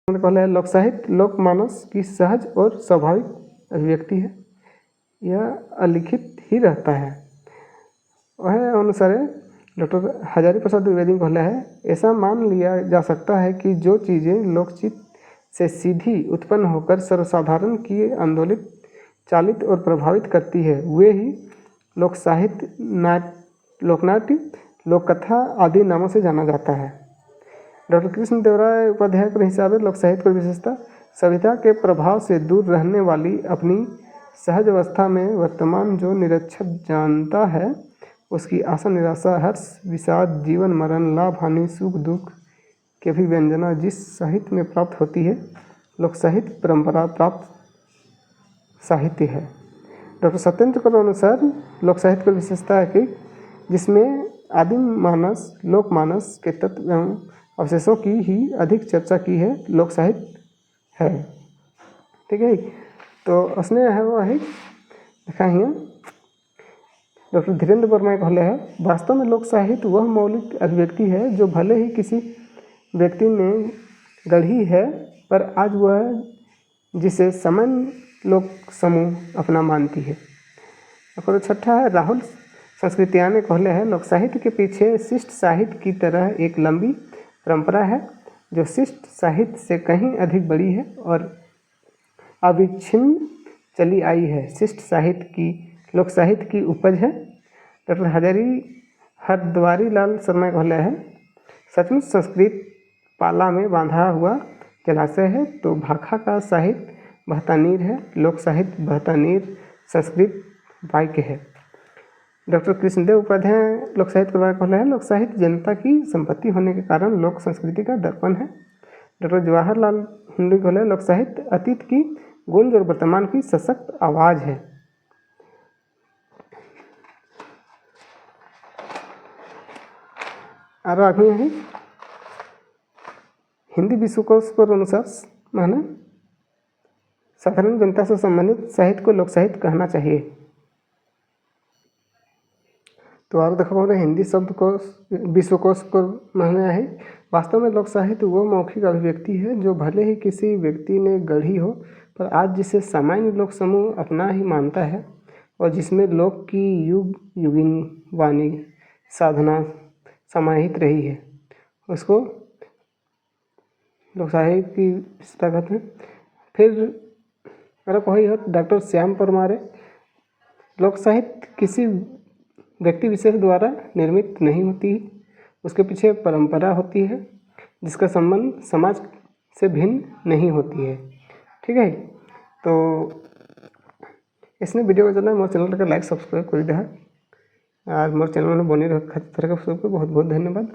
कहला है लोक साहित्य लोकमानस की सहज और स्वाभाविक अभिव्यक्ति है। यह अलिखित ही रहता है। वह अनुसार डॉक्टर हजारी प्रसाद द्विवेदी कहला है ऐसा मान लिया जा सकता है कि जो चीज़ें लोकचित्त से सीधी उत्पन्न होकर सर्वसाधारण की आंदोलित चालित और प्रभावित करती है वे ही लोक साहित्य लोकनाट्य लोककथा आदि नामों से जाना जाता है। डॉक्टर कृष्णदेव राय उपाध्याय के हिसाब से लोक साहित्य की विशेषता सभ्यता के प्रभाव से दूर रहने वाली अपनी सहज अवस्था में वर्तमान जो निरक्षर जानता है उसकी आशा निराशा हर्ष विषाद जीवन मरण लाभ हानि सुख दुख की भी व्यंजना जिस साहित्य में प्राप्त होती है लोक साहित्य परंपरा प्राप्त साहित्य है। डॉक्टर सत्येंद्र के अनुसार लोक साहित्य की विशेषता है कि जिसमें आदिम मानस लोकमानस के तत्व एवं अवशेषों की ही अधिक चर्चा की है लोक साहित्य है। ठीक है, तो उसने है वो है लिखा ही डॉक्टर धीरेन्द्र वर्मा कहले है वास्तव में लोक साहित्य वह मौलिक अभिव्यक्ति है जो भले ही किसी व्यक्ति ने गढ़ी है पर आज वह जिसे सामान्य लोक समूह अपना मानती है। और छठा है राहुल संस्कृतियाँ ने कहले है लोक साहित्य के पीछे शिष्ट साहित्य की तरह एक लंबी परंपरा है जो शिष्ट साहित्य से कहीं अधिक बड़ी है और अविच्छिन्न चली आई है। शिष्ट साहित्य की लोक साहित्य की उपज है। डॉक्टर हरद्वारी लाल शर्मा कहले है सचमुच संस्कृत पाला में बांधा हुआ जलाशय है तो भाखा का साहित्य बहता नीर है लोक साहित्य बहता नीर संस्कृत वाक्य है। डॉक्टर कृष्णदेव उपाध्याय लोक साहित्य के बारे में कहला है लोक साहित्य जनता की संपत्ति होने के कारण लोक संस्कृति का दर्पण है। डॉक्टर जवाहरलाल नेहरू कहला है लोक साहित्य अतीत की गूंज और वर्तमान की सशक्त आवाज़ है। और आगे है हिंदी विश्वकोश पर अनुसार माने साधारण जनता से संबंधित साहित्य को लोक साहित्य कहना चाहिए। तो और देखो हिंदी शब्द को विश्वकोश को माना है वास्तव में लोक साहित्य वो मौखिक अभिव्यक्ति है जो भले ही किसी व्यक्ति ने गढ़ी हो पर आज जिसे सामान्य लोक समूह अपना ही मानता है और जिसमें लोक की युग युगिन वाणी साधना समाहित रही है उसको लोक साहित्य की विशेषता कहते हैं। फिर अगर कोई हो डॉक्टर श्याम परमार लोक साहित्य किसी व्यक्ति विशेष द्वारा निर्मित नहीं होती उसके पीछे परंपरा होती है जिसका संबंध समाज से भिन्न नहीं होती है। ठीक है, तो इसने वीडियो को मोर चैनल का लाइक सब्सक्राइब कर दिया और मोर चैनल में बनी रखा सबको बहुत बहुत धन्यवाद।